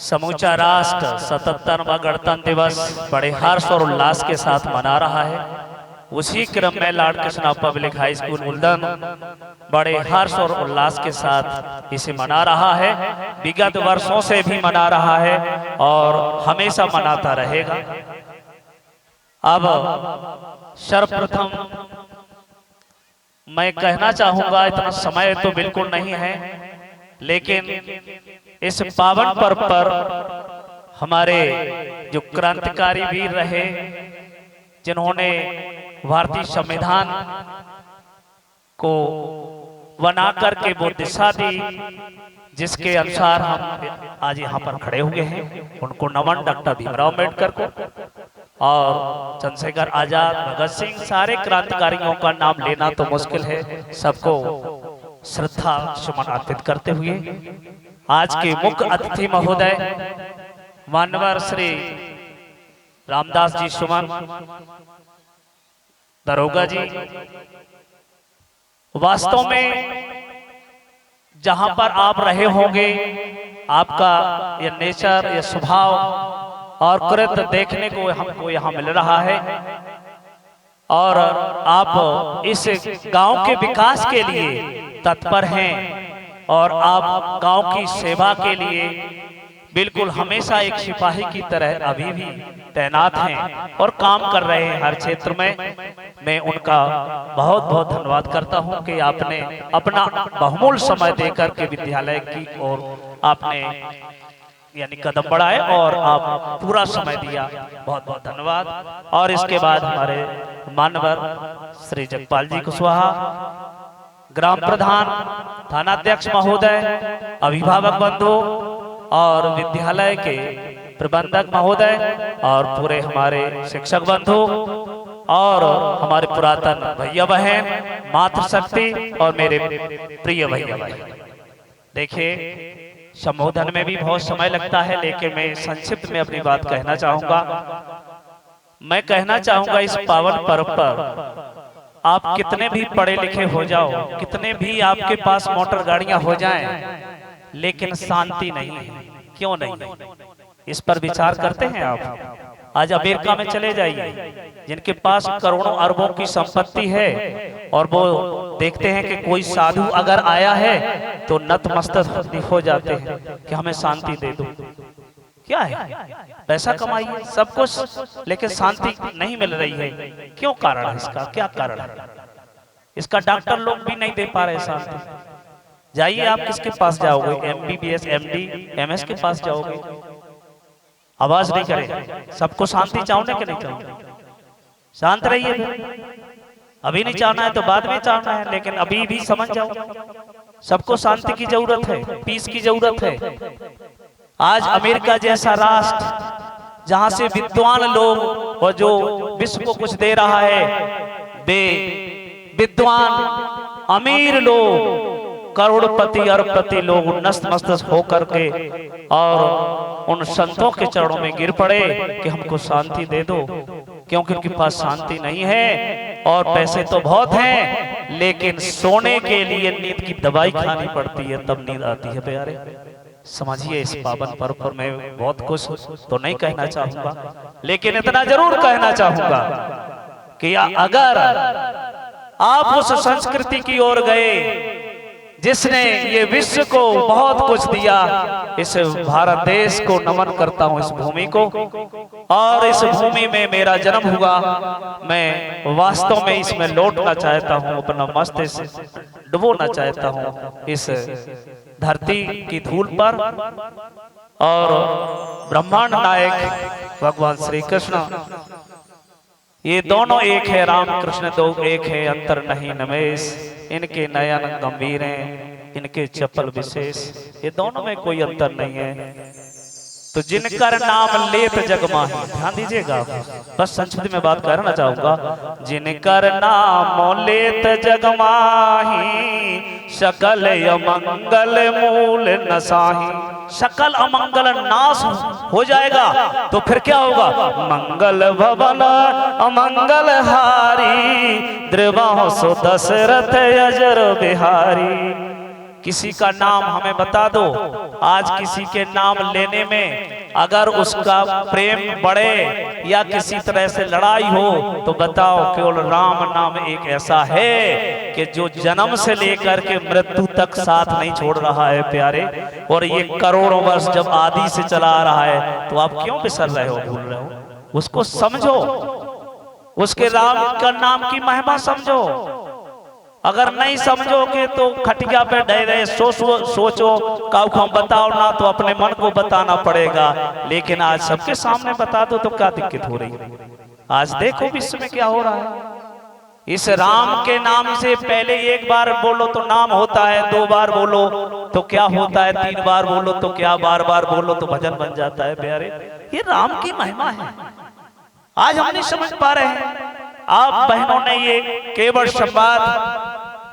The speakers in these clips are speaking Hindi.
समूचा राष्ट्र 77वां गणतंत्र दिवस बड़े हर्ष और उल्लास के साथ मना रहा है। उसी क्रम में Lord Krishna public high school Uldan बड़े हर्ष और उल्लास के साथ इसे मना रहा है। विगत वर्षों से भी मना रहा है और हमेशा मनाता रहेगा। अब सर्वप्रथम मैं कहना चाहूंगा, इतना समय तो बिल्कुल नहीं है, लेकिन इस पावन पर्व पर हमारे जो क्रांतिकारी वीर रहे, जिन्होंने भारतीय संविधान को बना करके वो दिशा दी जिसके अनुसार हम आज यहाँ पर खड़े हुए हैं, उनको नमन। डॉक्टर भीमराव अम्बेडकर को और चंद्रशेखर आजाद, भगत सिंह, सारे क्रांतिकारियों का नाम लेना तो मुश्किल है। सबको श्रद्धा सुमन अर्पित करते हुए आज के मुख्य अतिथि महोदय मानवर श्री रामदास जी सुमन दरोगा जी, वास्तव में जहां पर आप रहे होंगे, आपका ये नेचर, ये स्वभाव और कृत्य देखने को हमको यहाँ मिल रहा है और आप इस गांव के विकास के लिए तत्पर हैं और आप गांव की सेवा के लिए बिल्कुल हमेशा एक सिपाही की तरह अभी भी तैनात हैं और काम कर रहे हैं हर क्षेत्र में। मैं उनका बहुत बहुत धन्यवाद करता हूं कि आपने अपना बहुमूल्य समय देकर के विद्यालय की ओर आपने यानी कदम बढ़ाए और आप पूरा समय दिया। बहुत बहुत धन्यवाद। और इसके बाद हमारे मानवर श्री जगपाल जी कुशवाहा, ग्राम प्रधान, थानाध्यक्ष महोदय, अभिभावक बंधु और विद्यालय के प्रबंधक महोदय और पूरे हमारे शिक्षक बंधु और हमारे पुरातन भैया बहन, मातृशक्ति और मेरे प्रिय भैया बहन। देखिए, संबोधन में भी बहुत समय लगता है, लेकिन मैं संक्षिप्त में अपनी बात कहना चाहूंगा। मैं कहना चाहूंगा इस पावन पर्व पर आप कितने भी पढ़े लिखे हो जाओ, कितने भी आपके पास मोटर गाड़ियां हो जाएं, लेकिन शांति नहीं है। क्यों नहीं? इस पर विचार करते हैं आप? आज अमेरिका में चले जाइए, जिनके पास करोड़ों अरबों की संपत्ति है और वो देखते हैं कि कोई साधु अगर आया है तो नतमस्तक हो जाते हैं कि हमें शांति दे दो। क्या है? पैसा कमाइए, सब कुछ, लेकिन शांति नहीं मिल रही है। क्यों? कारण है इसका, क्या कारण है इसका? डॉक्टर लोग भी नहीं दे पा रहे शांति। जाइए, आप किसके पास जाओगे? MBBS, MD, MS के पास जाओगे, आवाज नहीं करें। सबको शांति चाहोगे कि नहीं चाहोगे? शांत रहिए। अभी नहीं चाहना है तो बाद में चाहना है, लेकिन अभी भी समझ जाओ, सबको शांति की जरूरत है, पीस की जरूरत है। आज अमेरिका जैसा राष्ट्र, जहां से विद्वान लोग और जो विश्व को कुछ दे रहा है, वे विद्वान अमीर लोग, करोड़पति अरबपति लोग नस्त मस्तक होकर के और उन संतों के चरणों में गिर पड़े कि हमको शांति दे दो, क्योंकि उनके पास शांति नहीं है और पैसे तो बहुत हैं, लेकिन सोने के लिए नींद की दवाई खानी पड़ती है, तब नींद आती है। प्यारे, समझिए, इस पावन पर्व पर मैं बहुत कुछ तो नहीं कहना चाहूंगा, लेकिन इतना जरूर कहना चाहूंगा कि अगर आप उस संस्कृति की ओर गए जिसने ये विश्व को बहुत कुछ दिया, इस भारत देश को नमन करता हूं, इस भूमि को, और इस भूमि में मेरा जन्म हुआ। मैं वास्तव में इसमें लौटना चाहता हूं, अपना मस्तिष्क डुबोना चाहता हूं इस धरती की धूल पर। और ब्रह्मांड नायक भगवान श्री कृष्ण, ये दोनों एक है, राम कृष्ण दो एक है, अंतर नहीं नमेश। इनके नयन गंभीर हैं, इनके चपल विशेष, ये दोनों में कोई अंतर नहीं है। तो जिनकर नाम लेत जग माही, ध्यान दीजिएगा, बस संक्षिप्त में बात करना चाहूंगा। जिनकर नाम लेत जग माही, सकल अमंगल मूल नसाही। सकल अमंगल नाश हो जाएगा तो फिर क्या होगा? मंगल भवन अमंगल हारी, द्रवाहो सो दशरथ अजर बिहारी। किसी का नाम हमें बता दो। आज किसी के नाम लेने में अगर उसका प्रेम बढ़े या किसी तरह से लड़ाई हो तो बताओ, केवल राम नाम एक ऐसा है कि जो जन्म से लेकर के मृत्यु तक साथ नहीं छोड़ रहा है प्यारे। और ये करोड़ों वर्ष जब आदि से चला आ रहा है, तो आप क्यों बिसर रहे हो, भूल रहे हो? उसको समझो, उसके राम का नाम की महिमा समझो। अगर नहीं समझोगे तो खटिया पे डे रहे सोचो काऊ बताओ ना, तो अपने मन को बताना पड़ेगा। लेकिन आज सबके सामने बता दो तो क्या दिक्कत हो रही है? आज देखो विश्व में क्या हो रहा है। इस राम के नाम से पहले एक बार बोलो तो नाम होता है, 2 बार बोलो तो क्या होता है, 3 बार बोलो तो क्या, बार बार बोलो तो भजन बन जाता है प्यारे। ये राम की महिमा है, आज हम नहीं समझ पा रहे हैं। आप बहनों ने ये केवल संवाद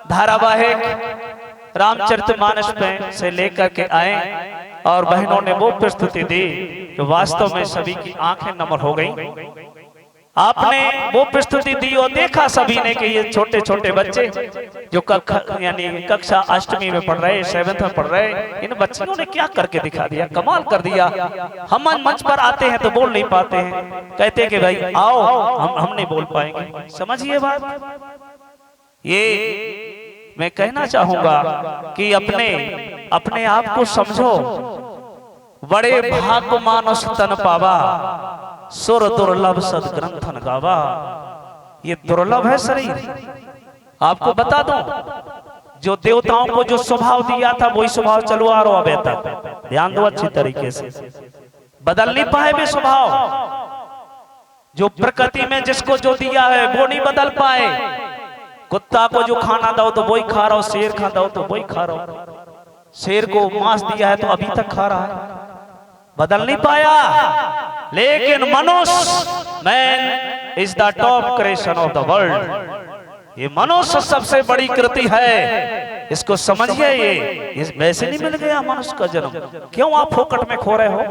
धारावाहिक रामचरितमानस में से लेकर के आए और बहनों ने वो प्रस्तुति दी जो वास्तव में सभी की आंखें नम हो गई। आपने वो प्रस्तुति दी और देखा सभी ने कि ये छोटे छोटे बच्चे जो कक्षा 8वीं में पढ़ रहे, 7th में पढ़ रहे, इन बच्चों ने क्या करके दिखा दिया, कमाल कर दिया। हम मंच पर आते हैं तो बोल नहीं पाते हैं, कहते कि भाई आओ हम नहीं बोल पाएंगे। समझिए बात। ये मैं कहना चाहूंगा कि अपने आप को समझो। बड़े भाग्य मानुष तन पावा, सुर दुर्लभ सदग्रंथन गावा। ये दुर्लभ है शरीर। आपको बता दूं, जो देवताओं को जो स्वभाव दिया था वही स्वभाव चलो आ रहा अभी तक। ध्यान दो अच्छी तरीके से, बदल नहीं पाए वे स्वभाव। जो प्रकृति में जिसको जो दिया है वो नहीं बदल पाए। कुत्ता को जो खाना दो तो वही खा रहा हो, शेर खा दो तो वही खा रहा हो। शेर को मांस दिया है तो अभी तक खा रहा है, बदल नहीं पाया। लेकिन मनुष्य, man is the top creation of the world. ये मनुष्य सबसे बड़ी कृति है, इसको समझिए। ये वैसे नहीं मिल गया मनुष्य का जन्म। क्यों आप फोकट में खो रहे हो?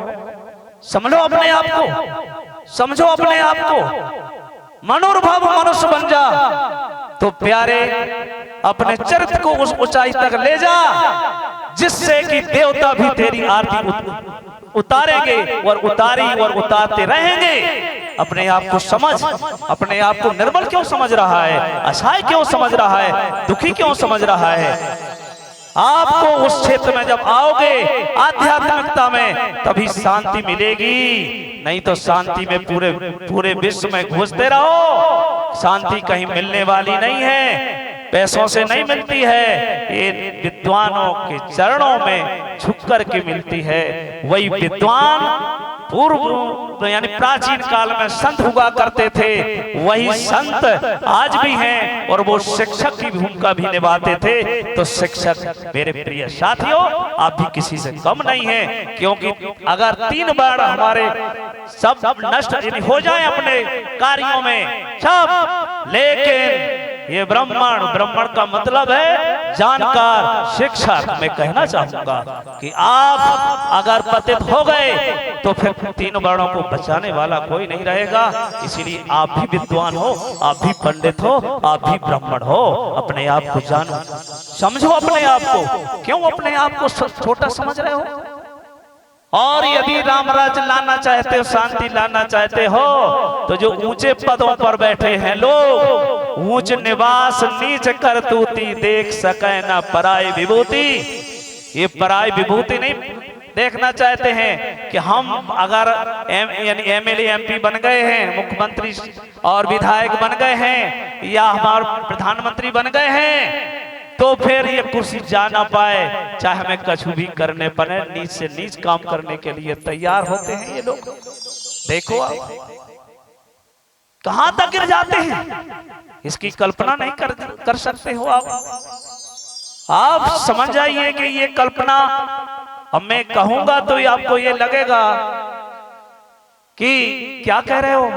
समझो अपने आप को, समझो अपने आप को। मनोरभव मनुष्य बन जा तो प्यारे अपने चरित्र को उस ऊंचाई तक ले जा जिससे कि देवता भी तेरी आरती उतारेंगे और उतारते रहेंगे। अपने आप को समझ, अपने आप को निर्बल क्यों समझ रहा है, असहाय क्यों समझ रहा है, दुखी क्यों समझ रहा है? आपको उस क्षेत्र में जब आओगे आध्यात्मिकता में, तभी शांति मिलेगी। नहीं तो शांति में पूरे विश्व में घुसते रहो, शांति कहीं मिलने वाली नहीं है, पैसों से नहीं मिलती है। ये विद्वानों के चरणों में झुक कर के मिलती है। वही विद्वान पूर्व यानी प्राचीन काल में संत हुआ करते थे, वही संत आज भी हैं और वो शिक्षक की भूमिका भी निभाते थे। तो शिक्षक मेरे प्रिय साथियों, आप भी किसी से कम नहीं हैं, क्योंकि अगर 3 बार हमारे सब नष्ट हो जाए अपने कार्यों में सब, लेकिन ये ब्राह्मण का मतलब है जानकार, शिक्षक। मैं कहना चाहूंगा कि आप अगर पतित हो गए तो फिर 3 वर्णों को बचाने वाला कोई नहीं रहेगा। इसीलिए आप भी विद्वान हो, आप भी पंडित हो, आप भी ब्राह्मण हो। अपने आप को जानो, समझो अपने आप को। क्यों अपने आप को छोटा समझ रहे हो? और यदि रामराज लाना चाहते हो, शांति लाना चाहते हो, तो जो ऊंचे पदों पर बैठे हैं लोग, ऊंच निवास नीच करतूती, देख सके ना पराई विभूति। ये पराई विभूति नहीं देखना चाहते हैं कि हम अगर एमएलए एमपी बन गए हैं, मुख्यमंत्री और विधायक बन गए हैं, या हमारे प्रधानमंत्री बन गए हैं, तो फिर ये कुर्सी जा ना पाए, चाहे हमें कछु भी करने पड़े, नीच से नीच काम करने के लिए तैयार होते हैं ये लोग। देखो आप कहां तक गिर जाते हैं, इसकी कल्पना नहीं कर सकते हो आप समझ जाइए कि ये कल्पना, अब मैं कहूंगा तो आपको ये लगेगा कि क्या कह रहे हो,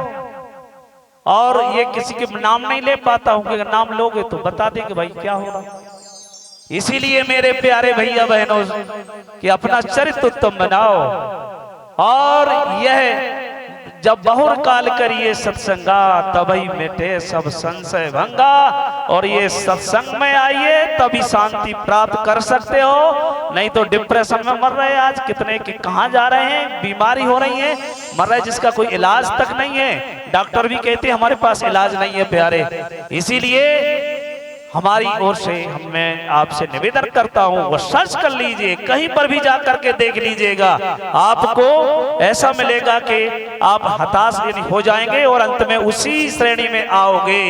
और ये किसी के नाम नहीं ले पाता हूं, कि नाम लोगे तो बता देंगे भाई क्या हो रहा। इसीलिए मेरे प्यारे भैया बहनों कि अपना चरित्र उत्तम बनाओ, और यह जब बहुर काल करिए सत्संगा तभी मिटे सब संशय भंगा। और ये सत्संग में आइए तभी शांति प्राप्त कर सकते हो, नहीं तो डिप्रेशन में मर रहे हैं आज कितने कि कहाँ जा रहे हैं, बीमारी हो रही है, मर रहे जिसका कोई इलाज तक नहीं है। डॉक्टर भी कहते हैं हमारे पास इलाज नहीं है प्यारे। इसीलिए हमारी ओर से मैं आपसे निवेदन करता हूं, वो सर्च कर लीजिए, कहीं पर भी जाकर के देख लीजिएगा, आपको ऐसा मिलेगा कि आप हताश हो जाएंगे और अंत में उसी श्रेणी में आओगे।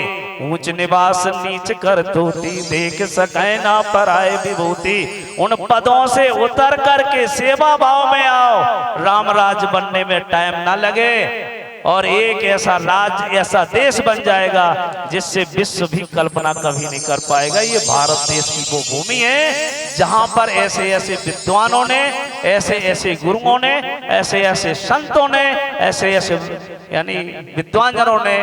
ऊंच निवास नीच कर तूती, देख सके ना पराए विभूति। उन पदों से उतर करके सेवा भाव में आओ, राम राज बनने में टाइम ना लगे और एक ऐसा राज्य ऐसा देश बन जाएगा जिससे विश्व भी कल्पना कभी नहीं कर पाएगा। ये भारत देश की वो भूमि है जहां पर ऐसे ऐसे विद्वानों ने, ऐसे ऐसे गुरुओं ने, ऐसे ऐसे संतों ने, ऐसे ऐसे यानी विद्वानजनों ने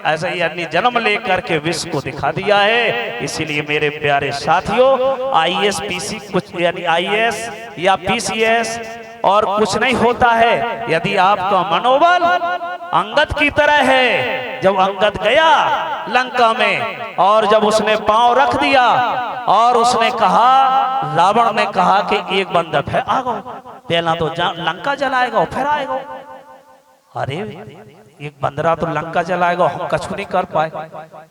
ऐसा यानी जन्म लेकर के विश्व को दिखा दिया है। इसीलिए मेरे प्यारे साथियों, IAS PC कुछ यानी IAS या PCS और कुछ नहीं होता है यदि आपका मनोबल अंगद की तरह है। जब अंगद गया लंका में और जब उसने पांव रख दिया और उसने कहा, रावण ने कहा कि एक बंदा फिर आगो, पहला तो लंका जलाएगा फिर आएगा। अरे एक बंदरा तो लंका जलाएगा, हम कछु नहीं कर पाए।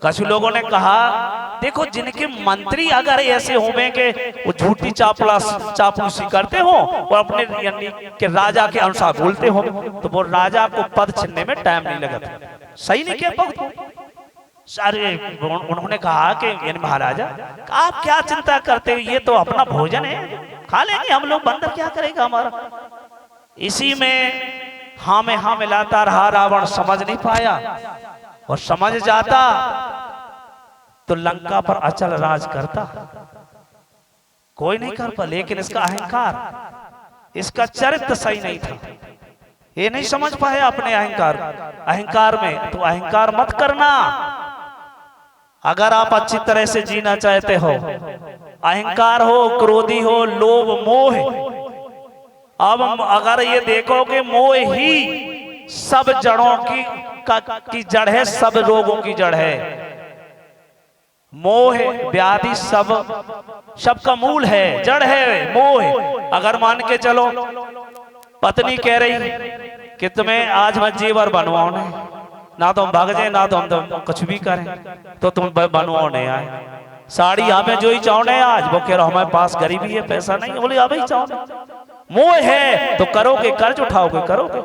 कछु लोगों ने कहा देखो जिनके मंत्री अगर ऐसे होंगे कि वो झूठी चापलूसी करते हो और अपने यानी कि राजा के अनुसार बोलते हो, तो वो राजा को पद छीनने में टाइम नहीं लगा था। सही नहीं क्या पद? सारे उन्होंने कहा कि महाराजा आप क्या चिंता करते हो, ये तो अपना भोजन है, खा लेंगे हम लोग, बंदर क्या करेगा हमारा। इसी में हाँ में हाँ मिलाता रहा रावण, समझ नहीं पाया, और समझ जाता तो लंका पर अचल राज करता। कोई नहीं कर पा, लेकिन इसका अहंकार, इसका चरित्र सही नहीं था, ये नहीं समझ पाया अपने अहंकार में। तो अहंकार मत करना। अगर आप अच्छी तरह से जीना चाहते हो, अहंकार हो, क्रोधी हो, लोभ मोह, अब अगर ये देखोगे मोह ही सब जड़ों की जड़ है, सब रोगों की जड़ है। मोह व्याधि सबका मूल है, जड़ है मोह। अगर मान के चलो पत्नी कह रही कि तुम्हें आज मैं जेवर बनवाओ नहीं, ना तो हम भाग जाए ना तो हम कुछ भी करें, तो तुम बनवाओ नहीं आए। साड़ी हमें जो ही चाहो आज, वो कह रहा हमारे पास गरीबी है, पैसा नहीं, बोले अब ही चाहो। मोह है तो करोगे, कर्ज उठाओगे, करोगे।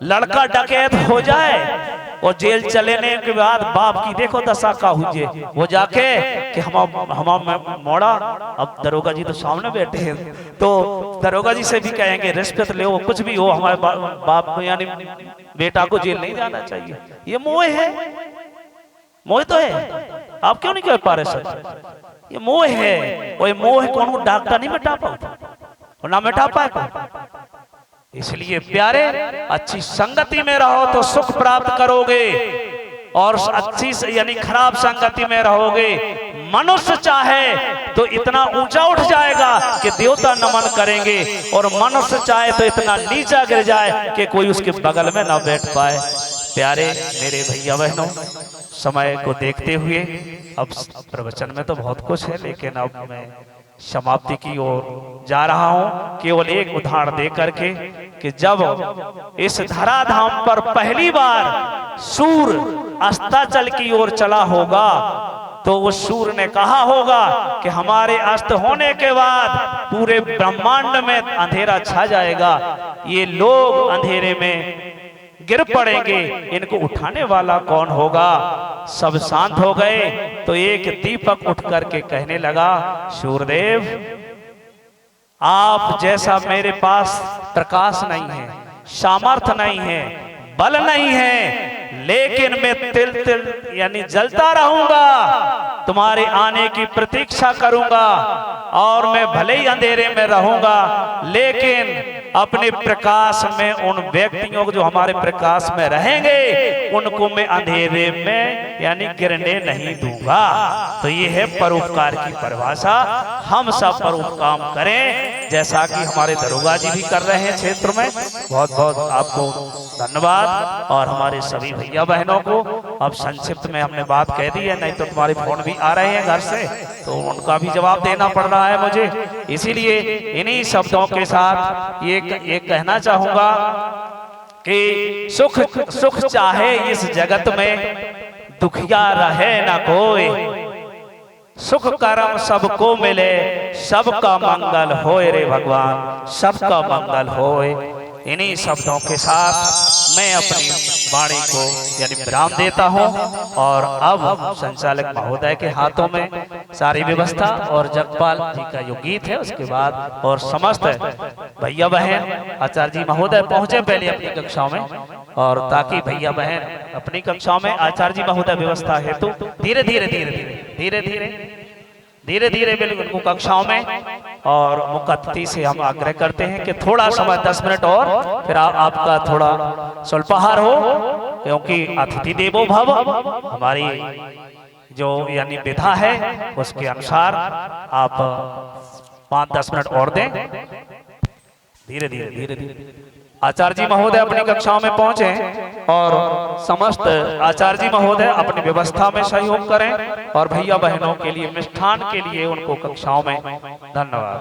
लड़का डकैत हो जाए और जेल चलेने के बाद बाप की देखो दशा का हुई, वो जाके कि हम मोड़ा, अब दरोगा जी तो सामने बैठे हैं, तो दरोगा जी से भी कहेंगे रिश्वत ले, कुछ भी हो, हमारे बाप को यानी बेटा को जेल नहीं जाना चाहिए। ये मोह है, मोह तो है, आप क्यों नहीं कह पा रहे सर, ये मोह है। और मोह कौन डॉक्टर नहीं मिटा पाता और ना मिटा पाएगा। इसलिए प्यारे अच्छी संगति में रहो तो सुख प्राप्त करोगे, और अच्छी यानी खराब संगति में रहोगे। मनुष्य चाहे तो इतना ऊंचा उठ जाएगा कि देवता नमन करेंगे, और मनुष्य चाहे तो इतना नीचा गिर जाए कि कोई उसके बगल में ना बैठ पाए। प्यारे मेरे भैया बहनों, समय को देखते हुए अब प्रवचन में तो बहुत कुछ है, लेकिन अब मैं समाप्ति की ओर जा रहा हूं। केवल एक उदाहरण दे करके कि जब इस धराधाम पर पहली बार सूर्य अस्ताचल की ओर चला होगा, तो उस सूर्य ने कहा होगा कि हमारे अस्त होने के बाद पूरे ब्रह्मांड में अंधेरा छा जाएगा, ये लोग अंधेरे में गिर पड़ेंगे, इनको उठाने वाला कौन होगा। सब शांत हो गए तो एक दीपक उठ करके कहने लगा, सूर्यदेव आप जैसा मेरे पास प्रकाश नहीं है, सामर्थ्य नहीं है, बल नहीं है, लेकिन मैं तिल तिल यानी जलता रहूंगा, तुम्हारे आने की प्रतीक्षा करूंगा, और मैं भले ही अंधेरे में रहूंगा, लेकिन अपने प्रकाश में उन व्यक्तियों को जो हमारे प्रकाश में रहेंगे उनको मैं अंधेरे में यानी गिरने नहीं दूंगा। तो ये है परोपकार की परिभाषा। हम सब परोपकार करें जैसा कि हमारे दरोगा जी भी कर रहे हैं क्षेत्र में। बहुत बहुत आपको धन्यवाद और हमारे सभी भैया बहनों को। अब संक्षिप्त में हमने बात कह दी है, नहीं तो तुम्हारे फोन भी आ रहे हैं घर से, तो उनका भी जवाब देना पड़ रहा है मुझे। इसीलिए इन्हीं शब्दों के साथ ये कहना चाहूंगा कि सुख चाहे इस जगत में, दुखिया रहे ना कोई, सुख कर्म सबको मिले, सबका मंगल होए रे भगवान, सबका मंगल होए। इन्हीं शब्दों के साथ मैं अपनी वाणी को यानी विराम देता हूं और अब संचालक महोदय के हाथों में सारी व्यवस्था और जगपाल जी का जो गीत है उसके बाद और समस्त भैया बहन आचार्य जी महोदय पहुंचे पहले अपनी कक्षाओं में, और ताकि भैया बहन अपनी कक्षाओं में आचार्य जी महोदय व्यवस्था हेतु धीरे धीरे धीरे धीरे धीरे धीरे धीरे धीरे बिल्कुल कक्षाओं में। और मुख्य अतिथि से हम आग्रह करते हैं कि थोड़ा समय 10 मिनट और फिर आपका थोड़ा स्वल्पाहार हो, क्योंकि अतिथि देवो भव हमारी जो यानी विधा है उसके अनुसार आप 5-10 मिनट और दें। धीरे धीरे धीरे धीरे आचार्य जी महोदय अपनी कक्षाओं में पहुंचे और समस्त आचार्य जी महोदय अपनी व्यवस्था में सहयोग करें और भैया बहनों के लिए मिष्ठान के लिए उनको कक्षाओं में धन्यवाद।